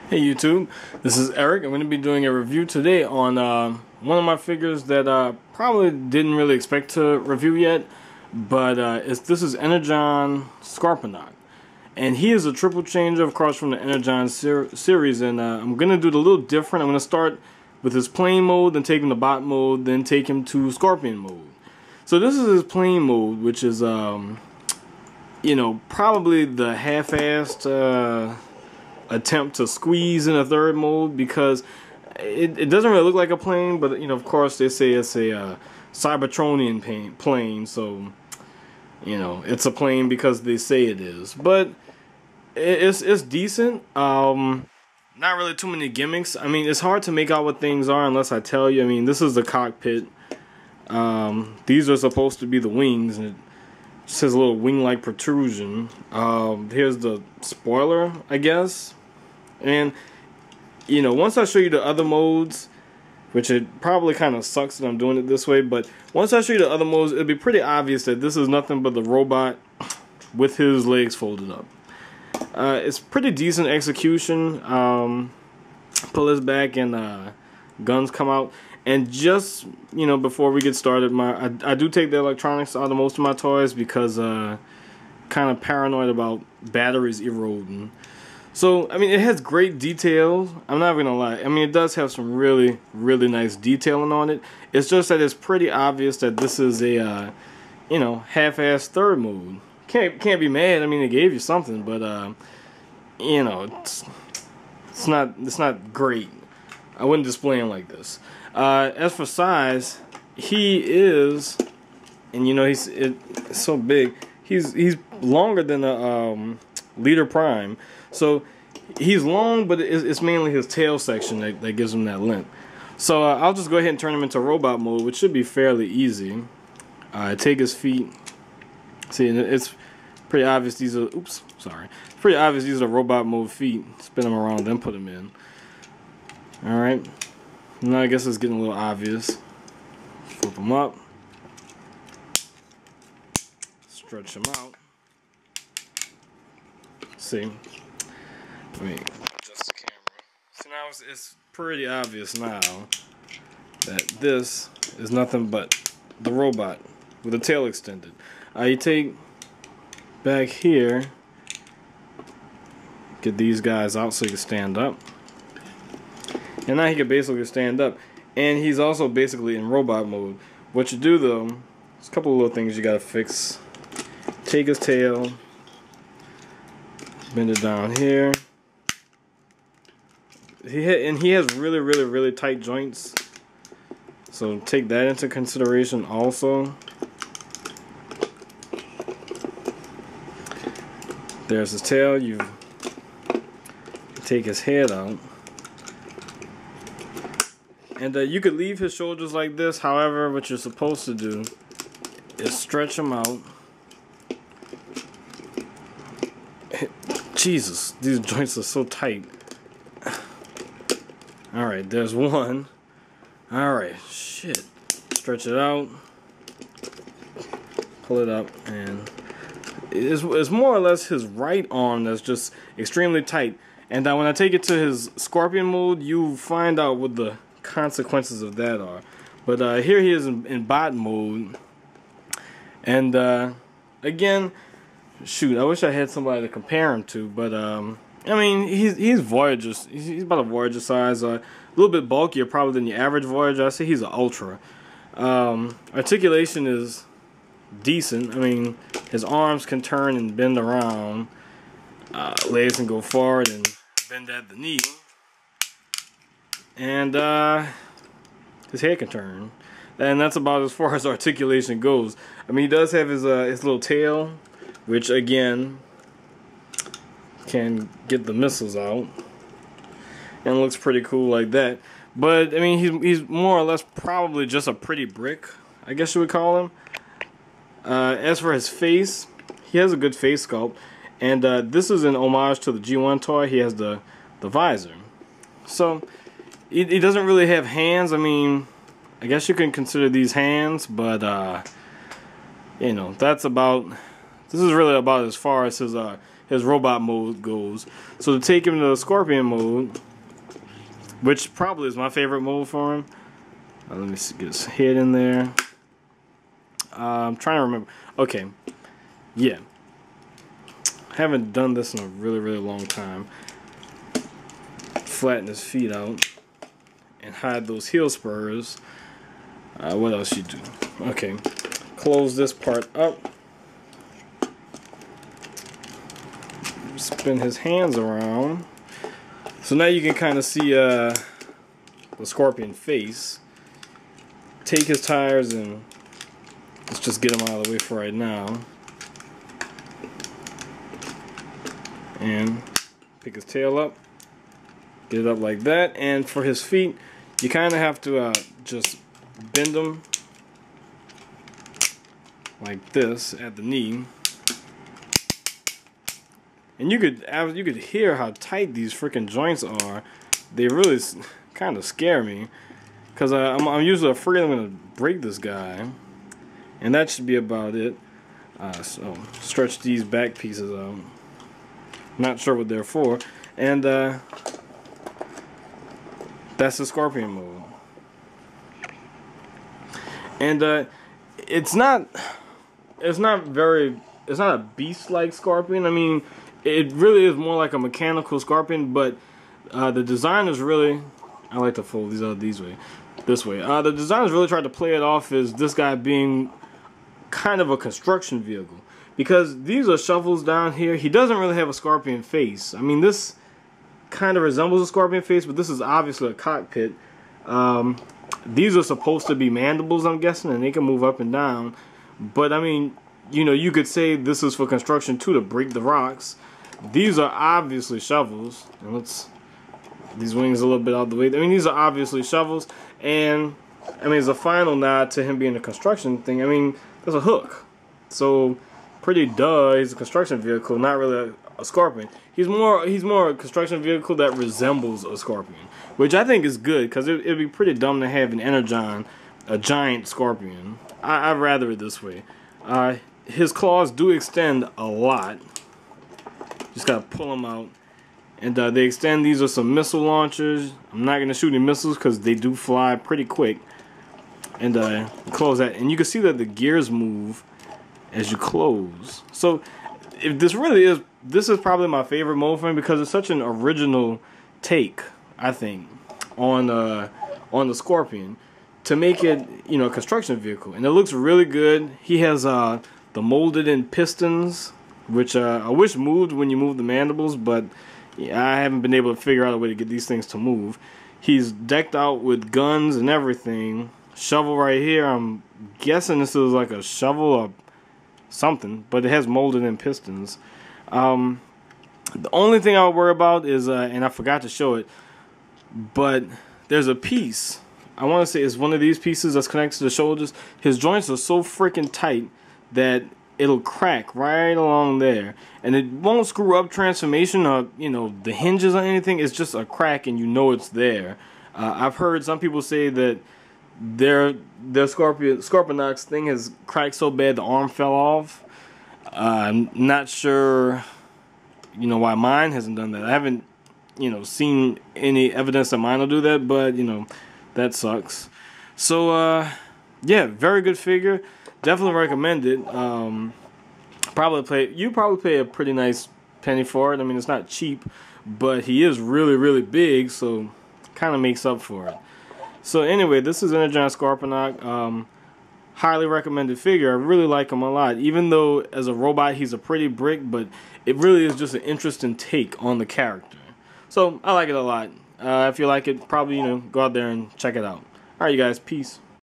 Hey YouTube, this is Eric. I'm going to be doing a review today on one of my figures that probably didn't really expect to review yet, but this is Energon Scorponok, and he is a triple changer, of course, from the Energon series, and I'm going to do it a little different. I'm going to start with his plain mode, then take him to bot mode, then take him to Scorpion mode. So this is his plain mode, which is, you know, probably the half-assed attempt to squeeze in a third mode, because it doesn't really look like a plane, but you know, of course they say it's a Cybertronian plane, so you know it's a plane because they say it is. But it's decent. Not really too many gimmicks. I mean, it's hard to make out what things are unless I tell you. I mean, this is the cockpit. These are supposed to be the wings, and it just has a little wing-like protrusion. Here's the spoiler, I guess. And you know, once I show you the other modes, which it probably kind of sucks that I'm doing it this way, but once I show you the other modes, it'll be pretty obvious that this is nothing but the robot with his legs folded up. It's pretty decent execution. Pull this back and guns come out. And just, you know, before we get started, I do take the electronics out of most of my toys because kind of paranoid about batteries eroding. So, I mean, it has great detail. I'm not gonna lie. I mean, it does have some really, really nice detailing on it. It's just that it's pretty obvious that this is a, you know, half-assed third mode. Can't be mad. I mean, it gave you something, but you know, it's not great. I wouldn't display him like this. As for size, he is, and you know, it's so big. He's longer than the Leader Prime. So he's long, but it's mainly his tail section that gives him that length. So I'll just go ahead and turn him into robot mode, which should be fairly easy. Take his feet. See, and it's pretty obvious these are. Oops, sorry. It's pretty obvious these are robot mode feet. Spin them around, then put them in. All right. Now I guess it's getting a little obvious. Flip them up. Stretch them out. See. Wait, adjust the camera. So now it's pretty obvious now that this is nothing but the robot with the tail extended. You take back here, get these guys out so you can stand up. And now he can basically stand up. And he's also basically in robot mode. What you do though, there's a couple of little things you gotta fix. Take his tail, bend it down here. He has really, really, really tight joints, so take that into consideration also. There's his tail. You take his head out, and you could leave his shoulders like this. However, what you're supposed to do is stretch them out. Jesus, these joints are so tight. Alright, there's one. Alright, shit. Stretch it out. Pull it up, and it's more or less his right arm that's just extremely tight. And when I take it to his Scorpion mode, you find out what the consequences of that are. But here he is in bot mode. And again, shoot, I wish I had somebody to compare him to, but I mean, he's Voyager. He's about a Voyager size, a little bit bulkier probably than the average Voyager. I say he's an Ultra. Articulation is decent. I mean, his arms can turn and bend around. Legs can go forward and bend at the knee, and his head can turn. And that's about as far as articulation goes. I mean, he does have his little tail, which again can get the missiles out, and looks pretty cool like that. But I mean, he's more or less probably just a pretty brick, I guess you would call him. As for his face, he has a good face sculpt, and this is an homage to the G1 toy. He has the visor, so he doesn't really have hands. I mean, I guess you can consider these hands, but you know, that's about. This is really about as far as his robot mode goes. So to take him to the Scorpion mode, which probably is my favorite mode for him. Let me see, get his head in there. I'm trying to remember. Okay, yeah. Haven't done this in a really, really long time. Flatten his feet out and hide those heel spurs. What else you do? Okay, close this part up. Spin his hands around. So now you can kind of see the Scorpion face. Take his tires and let's just get him out of the way for right now. And pick his tail up. Get it up like that. And for his feet, you kind of have to just bend them like this at the knee. And you could hear how tight these freaking joints are. They really kind of scare me, because I'm usually afraid I'm gonna break this guy. And that should be about it. So stretch these back pieces out. Not sure what they're for. And that's the Scorpion mode. And it's not a beast-like Scorpion. I mean, it really is more like a mechanical Scorpion, but the designers really, I like to fold these out this way. The designers really tried to play it off as this guy being kind of a construction vehicle, because these are shovels down here. He doesn't really have a Scorpion face. I mean, this kind of resembles a Scorpion face, but this is obviously a cockpit. These are supposed to be mandibles, I'm guessing, and they can move up and down. But I mean, you know, you could say this is for construction too, to break the rocks. These are obviously shovels. And let's, these wings a little bit out of the way. I mean, these are obviously shovels, and I mean, as a final nod to him being a construction thing, I mean, there's a hook. So pretty duh, he's a construction vehicle, not really a Scorpion. He's more a construction vehicle that resembles a Scorpion, which I think is good, because it'd be pretty dumb to have an Energon, a giant Scorpion. I'd rather it this way. His claws do extend a lot. Just gotta pull them out, and they extend. These are some missile launchers. I'm not gonna shoot any missiles because they do fly pretty quick. And close that, and you can see that the gears move as you close. So if this really is, this is probably my favorite mode for him, because it's such an original take, I think, on the Scorpion, to make it, you know, a construction vehicle. And it looks really good. He has the molded in pistons, which I wish moved when you move the mandibles, but yeah, I haven't been able to figure out a way to get these things to move. He's decked out with guns and everything. Shovel right here, I'm guessing this is like a shovel or something, but it has molded in pistons. The only thing I would worry about is, and I forgot to show it, but there's a piece, I want to say it's one of these pieces that's connected to the shoulders. His joints are so freaking tight that it'll crack right along there, and it won't screw up transformation or, you know, the hinges or anything. It's just a crack, and you know it's there. I've heard some people say that their Scorponok's thing has cracked so bad the arm fell off. I'm not sure, you know, why mine hasn't done that. I haven't, you know, seen any evidence that mine will do that, but, you know, that sucks. So yeah, very good figure. Definitely recommend it. You probably pay a pretty nice penny for it. I mean, it's not cheap, but he is really, really big, so kind of makes up for it. So anyway, this is Energon Scorponok. Highly recommended figure. I really like him a lot. Even though as a robot he's a pretty brick, but it really is just an interesting take on the character. So I like it a lot. If you like it, probably, you know, go out there and check it out. Alright, you guys, peace.